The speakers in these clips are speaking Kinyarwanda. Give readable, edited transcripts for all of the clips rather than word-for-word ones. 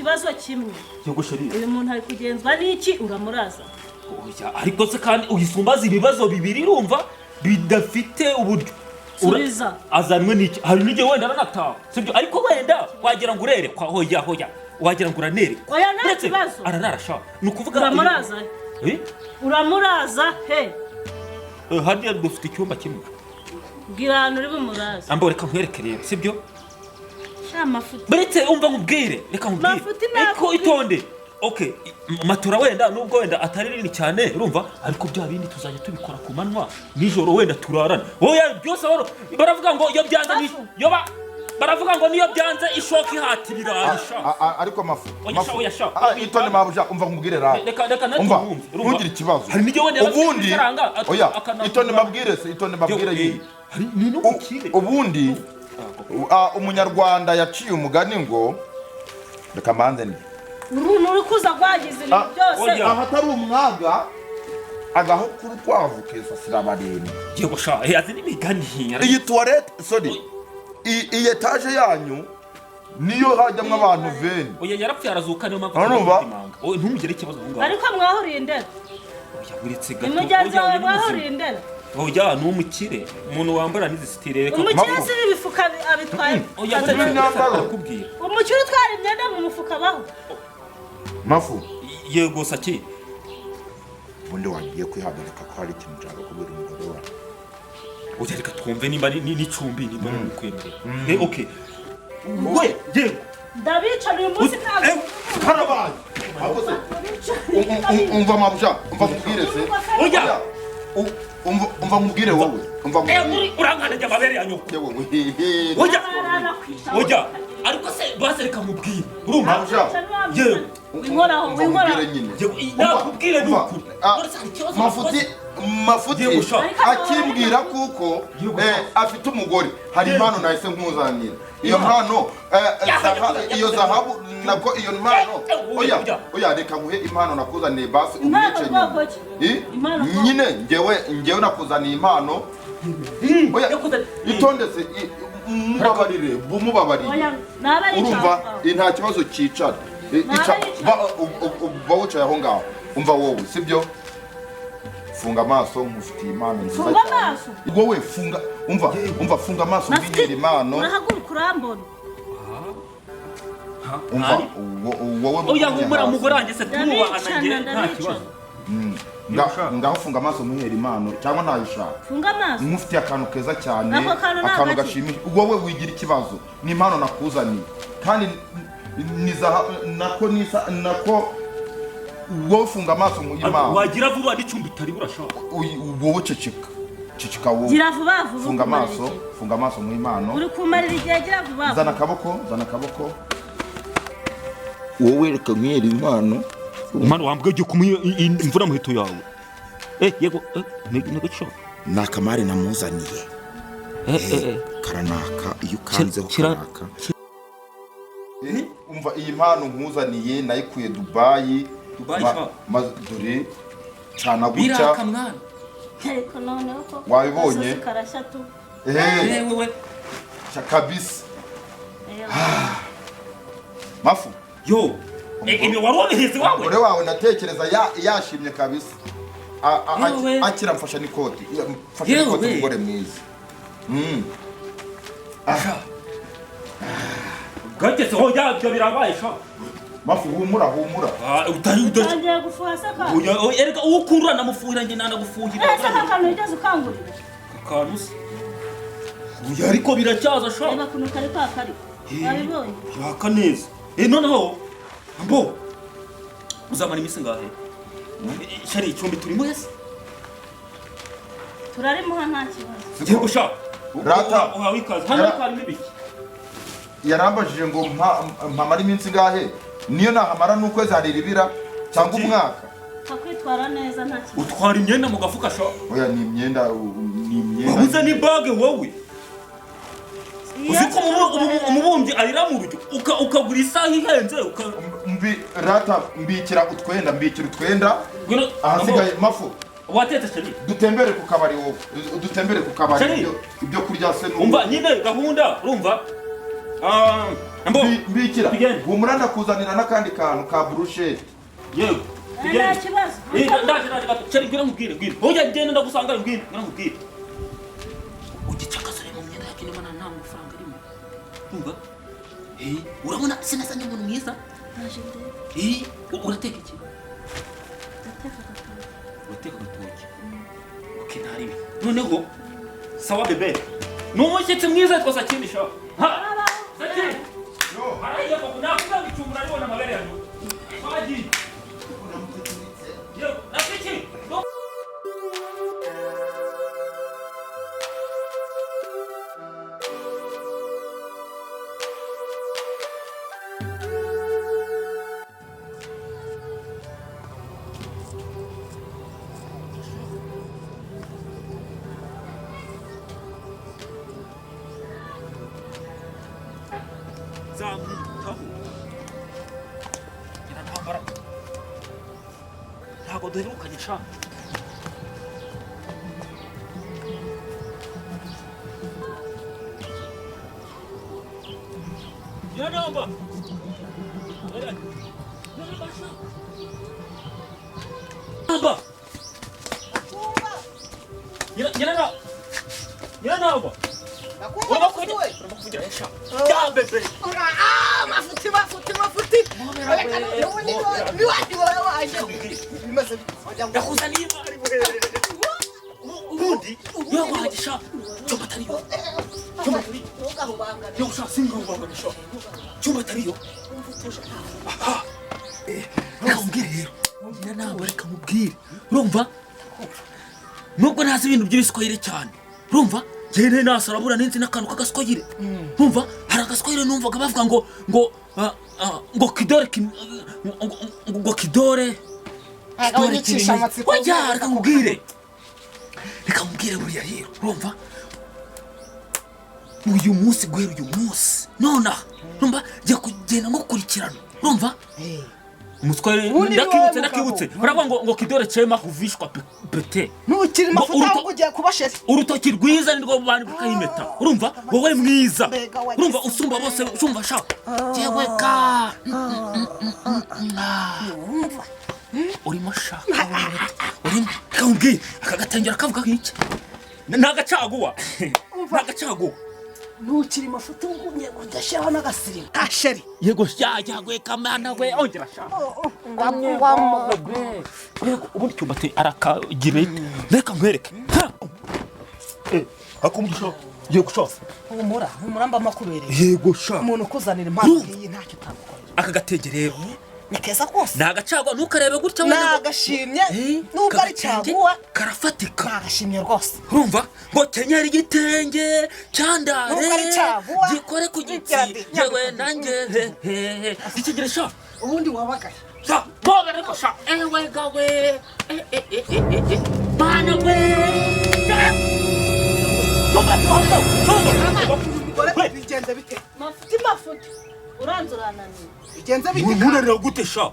ikibazo kimwe. Yego sheri. Uyu muntu ari kugenzwa n'iki uramuraza? Oya ariko se kandi uyisumbaza ibibazo bibiri urumva bidafite uburyo. Subiza. Azanwe n'iki? Hari nige wenda aranataha. Sibyo ariko wenda wagira ngo urerekwa hoya. Wagira ngo uranerekwa. Oya nta kibazo. Arararasha. Nukuvuga uramuraza. Uramuraza he? Hadiya dufite icyumba kimwe. Bwira uri bumuraza. Ambo reka nkwereke rero sibyo? Sha Mafuti. Beretse umva nkubwire reka nkubwire. Mafuti Eko itonde. Okay, matura wenda nubwo wenda atari rinini cyane urumva ariko bya bindi tuzajya tubikora ku manwa nijoro wenda turarana. Oya byose baravuga ngo iyo byanze baravuga ngo niyo byanze ishoka ihatirira ariko Mafu itonde mabuja umva nkubwire ra reka ntugire ikibazo hari nige wenda ubundi oya itonde mabwire yi ni n'umukire ubundi umunyarwanda yaciye umugani ngo reka manze ni uri kuza gwagize ibintu byose ahatari umwaga agaho kuri kwavu keza sirabareni yego sha yazi n'imigani iyi toilette sorry iyi etage yanyu niyo hajyamwe abantu veni oya yarapfuye arazuka niyo mpamvu ntumugire ikibazo ngo ariko mwahuriye indera oya buretse gato imujyaze wawe mwahuriye indera oya n'umukire umuntu wambara n'izisitire reka umukire si ibifuka abitwaye oya ndakubwira umukire utwara imyenda mu mufuka baho Mafu yego Sakindi ubundi wagiye kwihagarika ko hari ikintu cyangwa kubera umugore wawe oya reka twumve nimba n'icumbi nimba n'ukwemerera okay we yego ndabica uyu munsi ntabwo karabaye umva mabuja umva mubwire se oya umva mubwire wowe umva mubwire urangana jya mabere yanyu oya ariko se basereka mubwire urumva yego winkoraho nakubwire n'ukuri Mafuti akimbwira kuko afite umugore hari impano nahise nkuzanira iyo mpano iyo zahabu nabwo iyo mpano oya reka nguhe impano nakuzaniye basi umwice nyine ngewe nakuzaniye impano oya itondetse bumubabarire urumva nta kibazo cyicara ba wicaye aho ngaho umva wowe sibyo funga amaso mufitiye impano nziza cyane wowe funga amaso mbinira impano urahaguruka urambona umva wowe oya humura mugore wanjye se tumubahana nta kibazo ngaho funga amaso muhera impano cyangwa ntayishaka funga amaso mufitiye akantu keza cyane akantu gashimisha wowe wigira ikibazo ni impano nakuzaniye kandi nako wowe funga amaso mu imana wagira vuba n'icumbi utari burashaka wowe ceceka wowe gira vuba funga amaso mu imana uri kumarira igihe gira vuba zana akaboko wowe reka mwere impano umwana wambwe ugiye kumuha imvura muhito yawe yego nego cyo nakamari namuzaniye karanaka iyo kanzeho karanaka umva iyi mpano nkuzaniye nayikuye Dubai dore cyana gucya ariko noneho ko wabibonye karashatu wewe kabisa Mafu yo warobeheze wawe umugore wawe ndatekereza yashimye kabisa akira mfasha n'ikoti umugore mwiza gatetse ho yabyo birabaye sha Mafu humura utangiye gufuha saka erega ukundura namufuhira nge nanagufuhira saka kantu ugeze ukangurira kanusi uya ariko biracyaza sha reba kuno kari kari wabibonye yaka neza noneho ambo uzamara imisi ngahe shari icumbi turimo yese turarimo nta kibazo yego sha rata uhawikaza hano kwa mibiki yarambajije ngo mpamara iminsi ngahe niyo nahamara n'ukwezi hari ribira cyangwa umwaka akwitwara neza nta kibazo utwara imyenda mu gafuka sha oya ni imyenda wabuze ni bag wowe uziko umubumbyi arira mu rujyo ukagura isaha ihenze rata mbikira utwenda ahasigaye Mafu watetse sheri dutembere ku kabari wowe dutembere ku kabari ibyo kurya se umva nyine gahunda urumva mbikira Tugende. humura ndakuzanira n'akandi kantu ka brushette yego nta kibazo ndaje gato cyari ngira nkubwire oya ngende ndagusanga ngira nkubwire ugicakasore mu myenda yake niba nta mafaranga arimo umva urabona sinasanye umuntu mwiza naje ndebe urateka iki ndateka gatatu urateka urutoki okay ntaribi noneho sawa bebe n'umushyitsi mwiza yitwa Sakindi sha Sakindi yo haraye ko nakuga icumura aribona amabere yanyu baji yo nafiki zamutaho ina ntambara ntago duherukanye sha yanamba namba yanamba urabakugira sha yambebe Mafuti. yakuzaniye imari ubundi yo wagisha cyuma tariyo yo sha singabanganisha cyuma tariyo nakubwire rero ntabwo reka mubwire urumva nubwo ntazi ibintu by'ibiswahili cyane urumva jene nasarabura ninzi n'akantu k'agaswahili urumva hari agaswahili numvaga bavuga ngo kidore ngo kidore Agabanyicisha amatsiko. wajya reka mubwire buriya rero urumva uyu munsi guhera uyu munsi nonaha urumva jya kugenda ngukurikirana urumva umuswahili ndakibutse baravuga ngo kidore chema huvishwa pete Nukiri mafuta ahubwo ugiye kubashese. urutoki rwiza nirwo bandi bukayimeta urumva wowe mwiza urumva usumba bose usumba sha jewe ka urimo sha urimo kambwi akagatengera kavuga iki nagacaguwa Nukiri mafuta ungumye udashyaho n'agasirimu. Kasheri. yego yagwe kamana we ongera sha yego ubundi cyumbate arakagire reka nkwereke akumbusha yego sha Humura mba makubereye. yego sha Umuntu ukuzanira impano iyi ntacyo utamukorera. akagatege rero Ni keza kose. nagacagwa ntukarebe gutya Nagashimye. Nubwo ari cyaguwa. karafatika Nagashimye rwose. urumva ngo kenyera igitenge cyandare Nubwo ari cyaguwa. gikore ku giti yewe nanjye ikigire sha Ubundi wabagaye. sha boga reko sha ewe gawe bana we Bigenze bite? mafuti uranze urananiye Bigenze bite? munarira gute sha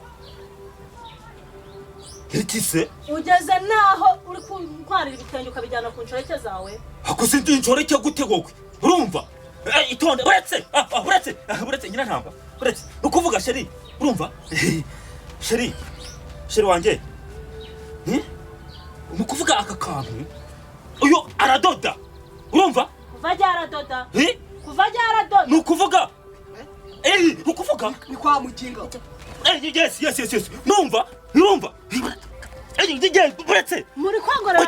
ikise ugeze naho uri kwarira ibitenge ukabijyana ku nshoreke zawe akose ndi nshoreke gute gogwe urumva itonde uretse nyina ntamba uretse ukuvuga sheri urumva sheri wanjye nukuvuga aka kantu uyu aradoda urumva kuva ryaradoda ni ukuvuga Ni kwa muginga. yes numva uretse muri kwangorana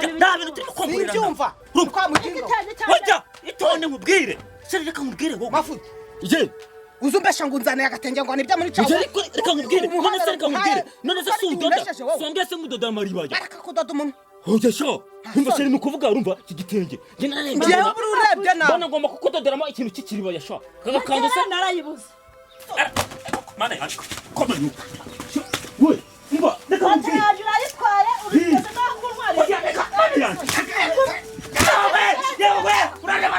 Sibyumva. Ni kwa muginga. wajya itonde mubwire sheri reka mubwire wowe Mafuti. je Uzumbesha ngo unzane agatenge ngo nibyo muri cyago. reka mubwire none se sudoda songe se mudoda amaribaye Baraka kudoda umuntu. oya sha umva sheri nukuvuga urumva iki gitenge je nararembye Jewe buri urebye nawe. bana ngomba kukudoderamo ikintu cy'ikiribaya sha kagakanze se narayibuze mana yanjye koma yu we umva reka mubwire yaje urayitwaye urigeze naho kuntwara oya reka mana yanjye yewe urareba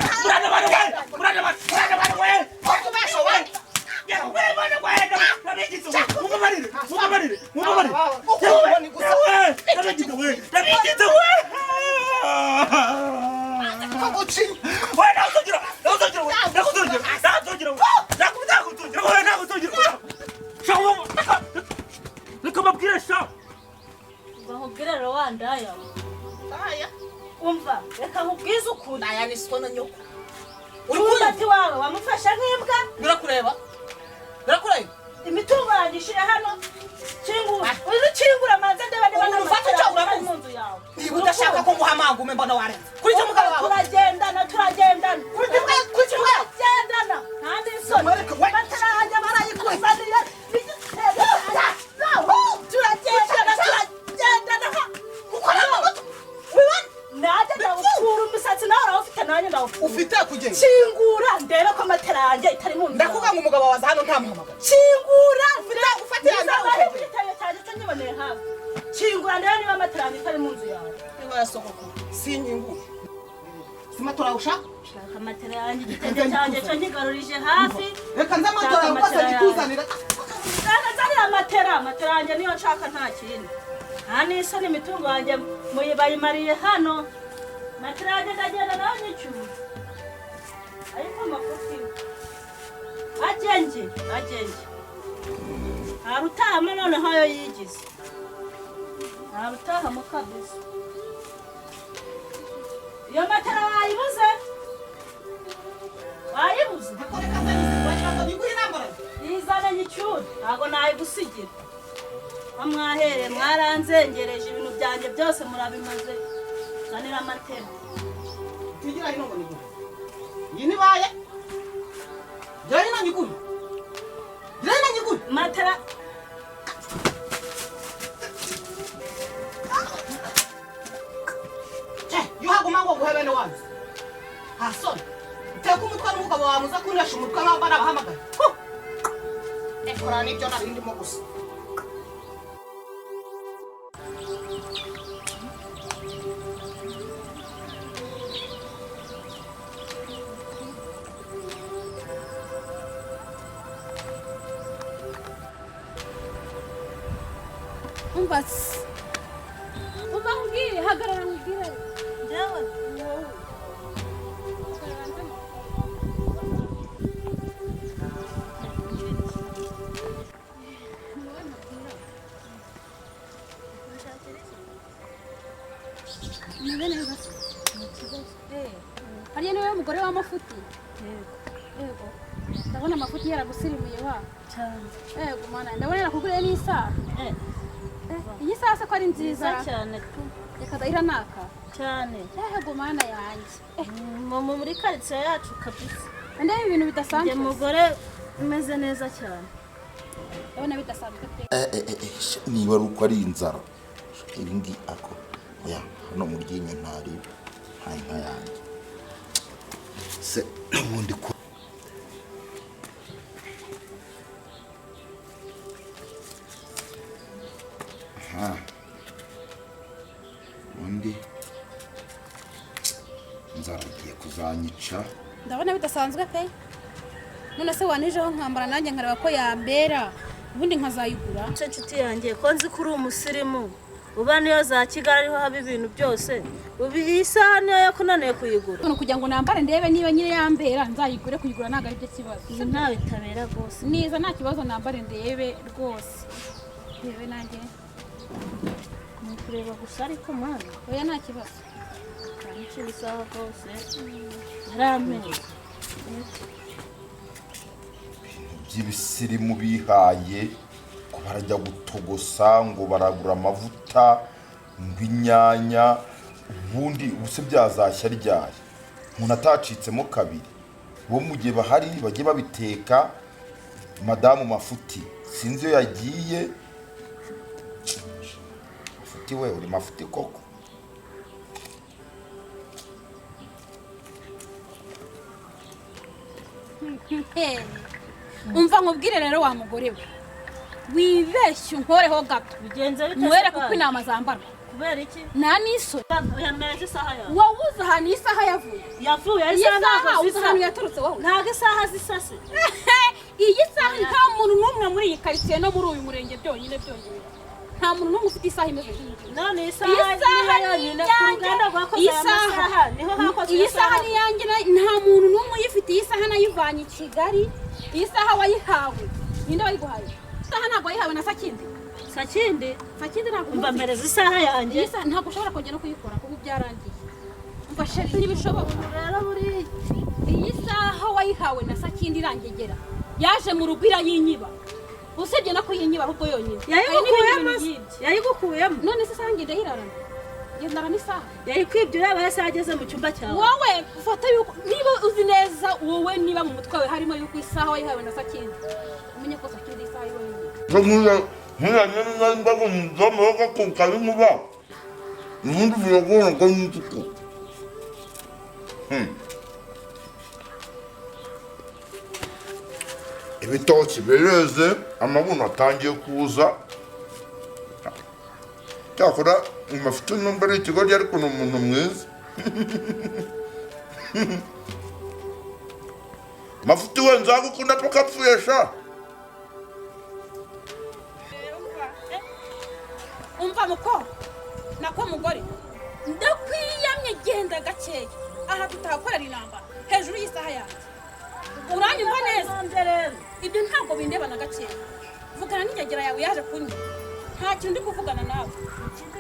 wakubiswa na nyoko Urumbati wawe wamufasha nk'imbwa birakureba imitungo yanjye ishire hano kingura kingura manze ndeba niba n'amafaranga mu nzu yawe niba udashaka ko nguhamanga ume mbona warenze kuri cyo mugabo wawe turagendana kuri cyo turagendana kandi isoni batarajya barayikuzaniye turagendana ukora najya ndawukura umusatsi nawe urawufite nanjye ndawukura ufite kugenda kingura ndebe ko amatara yanjye itari mu nzu ndakuvuga ngo umugabo waza hano ntamuhamagara kingura ufatira nawe igitabo cyanjye cyo nyiboneye hafi kingura ndebe niba amatara yanjye itari mu nzu yawe niba yasohoka sinyingura sima turawushaka shaka amatara yanjye igitabo cyanjye cyo nyigarurije hafi reka nza amatara yakoze gituzanira zanira amatara yanjye niyo nshaka nta kindi nta n'isoni imitungo yanjye bayimariye hano matera yanjye ndagenda nawe n'icyuma ariko Mafuti agenge ntarutahamo noneho ayo yigize ntarutahamo kabisa iyo matera wayibuze yizane n'icyuma ntabwo nayigusigira mwahere mwaranzengereje ibintu byanjye byose murabimaze zanira amatera tugira hino ngo nigure iyi ni baye jya hino nyigure matera yuhaguma ngo guhe bene wanyu hasoni uteka umutwe n'umugabo wawe muza kunesha umutwe nk'aho barabahamagaye ekora n'ibyo nari ndimo gusa Umbas. Ubangire hagarara ngire. Jewe. Hariya niwe mugore wa Mafuti. Yego. Ndabona Mafuti yaragusirimuye wa. Cyane. Yego mana ndabona nakuguriye n'isaha. Iyi saha se ko ari nziza cyane tu. Reka dahira naka. Cyane. Yego mana yanjye. Muri quartier yacu kabisa. Ndebe ibintu bidasanzwe. Umugore umeze neza cyane. Ndabona bidasanzwe pe. Niba ruko ari inzara. Irindi ako. Oya, hano mu ryinyo ntari. Nka yanjye. Se ubundi ko undi inzara igiye kuzanyica. Ndabona bidasanzwe pe. None se wanijeho nkambara nanjye nkareba ko yambera. Ubundi nkazayigura. Inshuti yanjye ko nzi kuri umusirimu. Uba niyo za Kigali ariho haba ibintu byose. Iyi saha niyo yakunaniye kuyigura. None kugira ngo nambare ndebe niba nyine yambera nzayigure kuyigura ntago ari byo kibazo. Ibi nta bitabera rwose. Niza nta kibazo nambare ndebe rwose. Ndebe nanjye. Ni kureba gusa ariko mwana. Oya nta kibazo. Nicyo bisaha rwose. Harameze. By'ibisirimu bihaye ko barajya gutogosa ngo baragura amavuta ngwinyanya ubundi ubuse byazashya ryari umuntu atacitsemo kabiri bo mu gihe bahari bagiye babiteka. Madamu Mafuti sinzi yo yagiye. Mafuti we uri Mafuti koko. Umva nkubwire rero wa mugore we. Wibeshye unkoreho gato. Bigenze bite? Mwere kuko inama zambarwa. Kubera iki? Nta n'isoni. Yameze isaha yawe. Wawuze ahantu isaha yavuye. Yavuye Iyi isaha saha ntabwo uzi ahantu yaturutse wowe. Ntabwo isaha zisase. Iyi saha nta muntu n'umwe muri iyi quartier no muri uyu murenge byonyine. Nta muntu n'umwe ufite isaha imeze nk'iyi. None isaha yonyine ku ruganda rwakoze amasaha niho hakoze. Iyi saha ni yanjye nta muntu n'umwe uyifite. Iyi saha nayivanye i Kigali. Iyi saha wayihawe. Ninde wayiguhaye? Isaha ntabwo wayihawe na Sakindi. Sakindi ntabwo umva mpereza isaha yanjye. Ntabwo ushobora kongera no kuyikora kuko byarangiye. umva sheri ntibishoboka rero buri iyi saha wayihawe na Sakindi irangegera yaje mu rugo irayinyiba usibye no kuyinyiba ahubwo yonyine yayigukuyemo none se Sakindi ndahirarana yendara n'isaha yayikwibye uraba yasa ageze mu cyumba cyawe wowe ufata yuko niba uzi neza wowe niba mu mutwe wawe harimo yuko isaha wayihawe na Sakindi umenye ko Sakindi isaha yiwe ndago nzomoga kukabimuba nundi vyogona ko ntuko ibitoki bereze amabuno atangiye kuza cyakora Mafuti numva ari ikigoryi ariko ni umuntu mwiza Mafuti we nzagukunda tukapfuyesha umva muko nako mugore ndakwiyamye genda gakeya aha tutakorera inamba hejuru y'isaha yanjye uranyumva neza ibyo ntabwo bindeba na gakeya vugana n'ingegera yawe yaje kunywa nta kintu ndi kuvugana nawe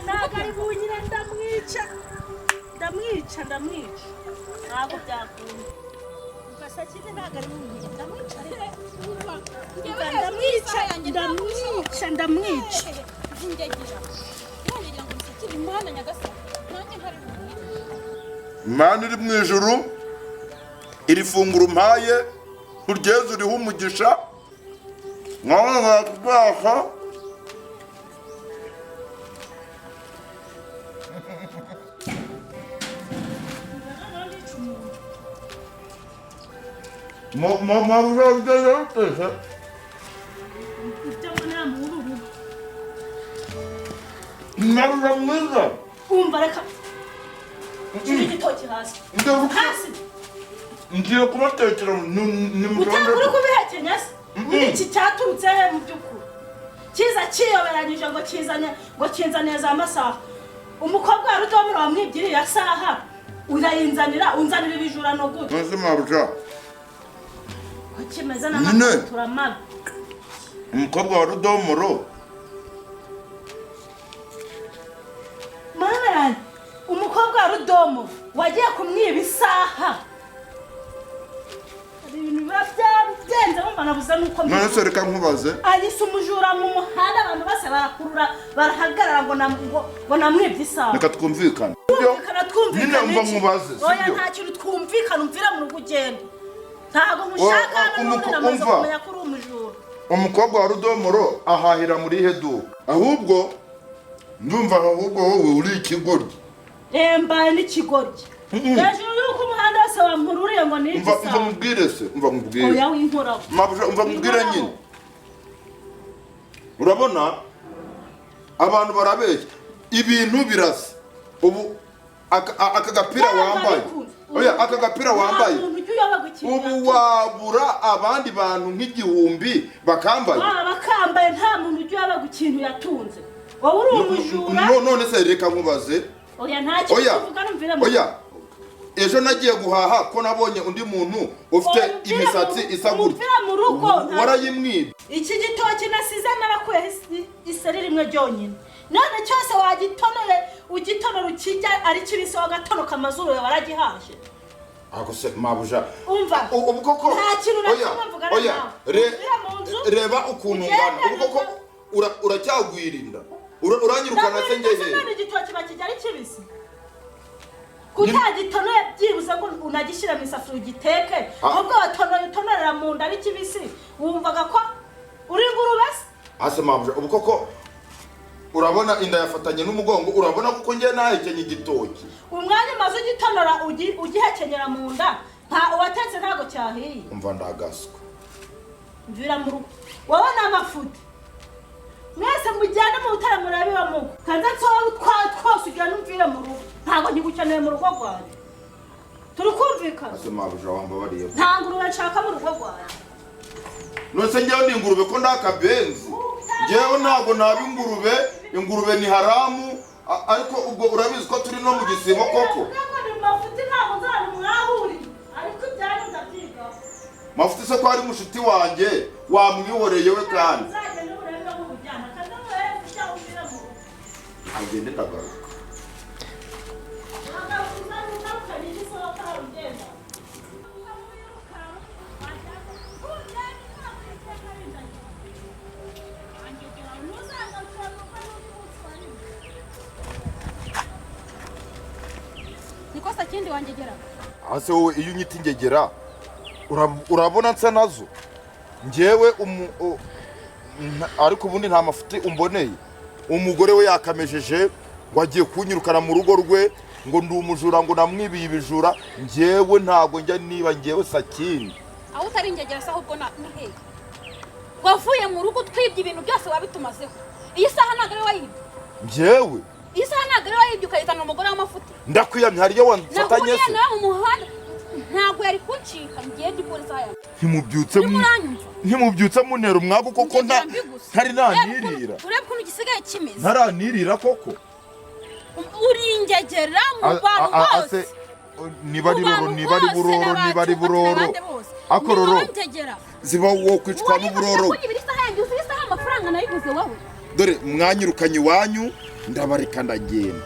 ntabwo ari bunyire ndamwica ntabwo byakunda Sakindi ntabwo ari bunyire ndamwica ingegera ngo Sakindi imana nyagasani nanjye ntari Imana iri mu ijuru iri funguro umpaye nturyeze uriho umugisha nkabona kubaha mama uzabigeza uteze Mama mwiza umva reka kiri igitoki hasi ngiye kubatekera utangura kubihekenya se iki cyaturutse he mu by'ukuri kiza kiyoberanyije ngo kinzane za amasaha umukobwa wa Rudomoro wamwibye ya saha unzanira ibijura no gute nzi maruja ko kimeze n'amatura mabi umukobwa wa Rudomoro mana umukobwa wa Rudomoro wagiye kumwiba isaha ibintu biba byagenze mumva nabuze nuko none se reka nkubaze ayise umujura mu muhanda abantu bose barakurura barahagarara ngo namwibye isaha reka twumvikane nyine mva nkubaze oya nta kintu twumvikana umvira mu rugo ugenda ntabwo mushaka n'ubundi namaze kumenya ko uri umujura umukobwa wa Rudomoro ahahira muri hedu ahubwo ndumva wowe uri ikigoryi mbaye n'ikigoryi hejuru y'uko umuhanda wose wampururiye ngo ni iki mva mubwire se mva mubwire oya w'inkoraho mva mubwire nyine urabona abantu barabeshya ibintu birasa ubu aka gapira wambaye oya aka gapira wambaye ubu wabura abandi bantu nk'igihumbi bakambaye bakambaye nta muntu ujya yabaga ikintu yatunze wowe uri umujura none se reka nkubaze oya nta kintu uvuga numvire mu oya ejo nagiye guhaha ko nabonye undi muntu ufite imisatsi isa gutya warayimwibye iki gitoki nasize narakuye iseri rimwe ryonyine none cyose wagitonore ugitonora ukijya ari kibisi wagatonoka amazuru yawe waragihaje ako se mabuja umva ubu koko nta kintu nakimwe mvugana nawe reba ukuntu ngana ubu koko uracyagwirinda uranyirukana se ngehe none igitoki bakijya ari kibisi kutagitonoye byibuze ngo unagishyira mu isafuriya ugiteke ahubwo utonorera mu nda ari kibisi wumvaga ko uri ingurube se ase mabuja ubu koko urabona inda yafatanye n'umugongo urabona kuko ngiye nahekenye igitoki umwanya umaze ugitonora ugihekenyera mu nda uwatetse ntabwo cyahiye umva ndagaswe mvira mu rugo wowe ni Mafuti mwese mujyane mu butare murabiba mugo kanza twose ujyane umvire mu rugo ntabwo nkigukeneye mu rugo rwanjye turi kumvikana ase mabuja wambabariye nta ngurube nshaka mu rugo rwanjye nose njyewe ni ingurube ko ndakabenzi njyewe ntabwo naba ingurube ni haramu ariko ubwo urabizi ko turi no mu gisibo koko Mafuti ntabwo nzana mwahuri ariko ibyanyu ndabyiga Mafuti se ko ari mushuti wanjye wamwihoreye we kandi agende ndagaruka Sakindi wangegera. Ase wowe iyo unyita ingegera urabona nsa nazo njyewe ariko ubundi nta mafuti umboneye. Umugore we yakamejeje ngo agiye kunyirukana mu rugo rwe ngo ndi umujura ngo namwibiye ibijura. Njyewe ntago njya niba njyewe Sakindi. Aho utari ingegera se ahubwo ni hehe? Wavuye mu rugo twibye ibintu byose wabitumazeho. Iyi saha ntabwo ari wayibye. Njyewe iyi saha ntabwo ari wayibye ukayitana umugore w'amafuti. Ndakwiyamye hari iyo wanfatanye se. Nawe mu muhanda ntabwo yari kuncika ngiye ndi polisi aya. Ntimubyutse munera umwago koko ntari nanirira. Urebe ukuntu gisigaye kimeze. Ntaranirira koko. Uri ingegera mu bantu bose. Niba ari buroro akororo ziba wo kwicwa n'uburoro. Amafaranga nayiguze wowe. Dore mwanyirukanye iwanyu ndabareka ndagenda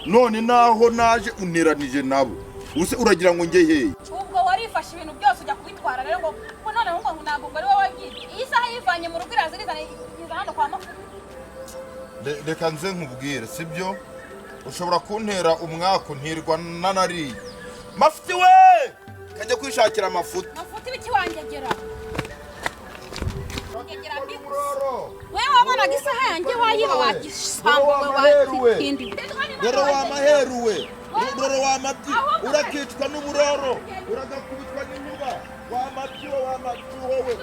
none naho naje uneranije nabo use uragira ngo nge hehe? Ubwo warifashe ibintu byose ujya kubitwara rero ngo none ngo ntabwo ari wowe wagiye. Iyi saha yivanye mu rugo irazirizana iza hano kwa Mafuti. Reka nze nkubwire sibyo ushobora kuntera umwako ntirwa nanariye. Mafuti we kajya kwishakira amafuti. Mafuti biki wangegera? Wewe wabonaga isaha yanjye wayiba wagisamba wakindi. Dore wa maheruwe dore wa mati urakicwa n'uburoro uragakubitwa n'inyuma wa mati wowe